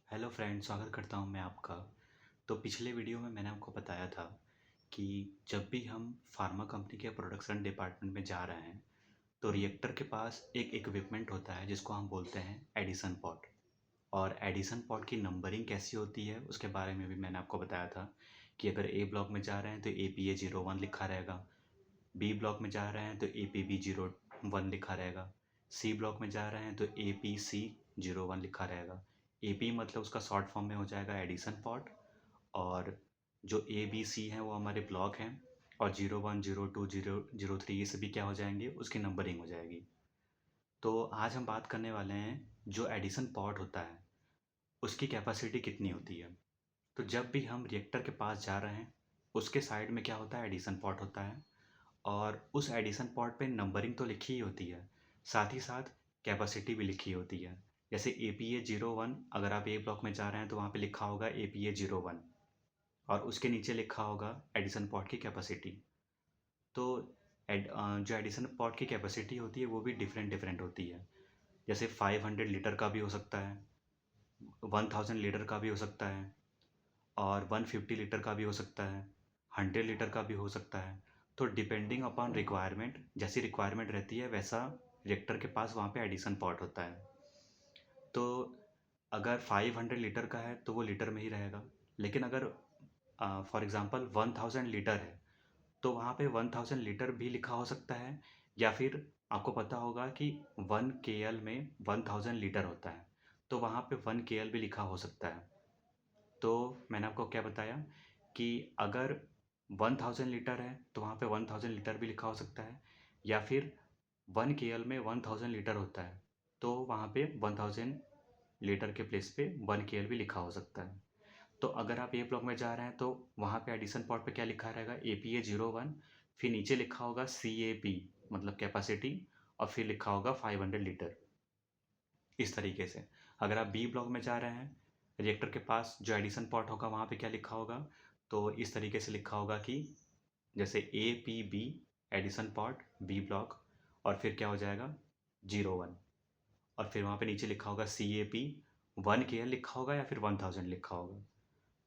Hello friend, स्वागत करता हूँ मैं आपका। तो पिछले वीडियो में मैंने आपको बताया था कि जब भी हम फार्मा कंपनी के प्रोडक्शन डिपार्टमेंट में जा रहे हैं तो रिएक्टर के पास एक इक्विपमेंट होता है जिसको हम बोलते हैं एडिशन पॉट। और एडिशन पॉट की नंबरिंग कैसी होती है उसके बारे में भी मैंने आपको बताया था कि अगर ए ब्लॉक में जा रहे हैं तो APA01 लिखा रहेगा, बी ब्लॉक में जा रहे हैं तो APB01 लिखा रहेगा, सी ब्लॉक में जा रहे हैं तो APC01 लिखा रहेगा। AP मतलब उसका शॉर्ट फॉर्म में हो जाएगा एडिशन पॉट, और जो ABC हैं वो हमारे ब्लॉक हैं, और 01, 02, 003 ये सभी क्या हो जाएंगे, उसकी नंबरिंग हो जाएगी। तो आज हम बात करने वाले हैं जो एडिशन पॉट होता है उसकी कैपेसिटी कितनी होती है। तो जब भी हम रिएक्टर के पास जा रहे हैं उसके साइड में क्या होता है, एडिशन पॉट होता है, और उस एडिशन पॉट पे नंबरिंग तो लिखी ही होती है, साथ ही साथ कैपेसिटी भी लिखी होती है। जैसे APA01, अगर आप ए ब्लॉक में जा रहे हैं तो वहाँ पे लिखा होगा APA01, और उसके नीचे लिखा होगा एडिशन पॉट की कैपेसिटी। तो जो एडिशन पॉट की कैपेसिटी होती है वो भी डिफरेंट डिफरेंट होती है। जैसे 500 लीटर का भी हो सकता है, 1000 लीटर का भी हो सकता है, और 150 लीटर का भी हो सकता है, 100 लीटर का भी हो सकता है। तो डिपेंडिंग अपॉन रिक्वायरमेंट, जैसी रिक्वायरमेंट रहती है वैसा रिएक्टर के पास वहाँ पे एडिशन पॉट होता है। तो अगर 500 लीटर का है तो वो लीटर में ही रहेगा, लेकिन अगर फॉर एग्ज़ाम्पल 1000 लीटर है तो वहाँ पे 1000 लीटर भी लिखा हो सकता है, या फिर आपको पता होगा कि 1 KL में 1000 लीटर होता है तो वहाँ पे 1 KL भी लिखा हो सकता है। तो मैंने आपको क्या बताया कि अगर 1000 लीटर है तो वहाँ पे 1000 लीटर भी लिखा हो सकता है, या फिर 1 KL में 1000 लीटर होता है तो वहाँ पे 1000 लीटर के प्लेस पे 1 KL भी लिखा हो सकता है। तो अगर आप ए ब्लॉक में जा रहे हैं तो वहाँ पे एडिशन पॉट पे क्या लिखा रहेगा, APA01, फिर नीचे लिखा होगा CAP मतलब कैपेसिटी, और फिर लिखा होगा 500 लीटर। इस तरीके से अगर आप बी ब्लॉक में जा रहे हैं, रिएक्टर के पास जो एडिशन पॉट होगा वहाँ पे क्या लिखा होगा, तो इस तरीके से लिखा होगा कि जैसे APB addition pot B block, और फिर क्या हो जाएगा 01, और फिर वहाँ पे नीचे लिखा होगा CAP 1 KL लिखा होगा या फिर 1000 लिखा होगा।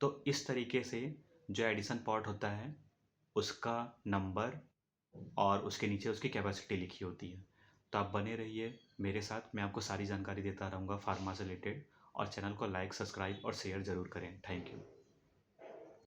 तो इस तरीके से जो एडिशन पॉट होता है उसका नंबर और उसके नीचे उसकी कैपेसिटी लिखी होती है। तो आप बने रहिए मेरे साथ, मैं आपको सारी जानकारी देता रहूँगा फार्मा से रिलेटेड, और चैनल को लाइक, सब्सक्राइब और शेयर ज़रूर करें। Thank you.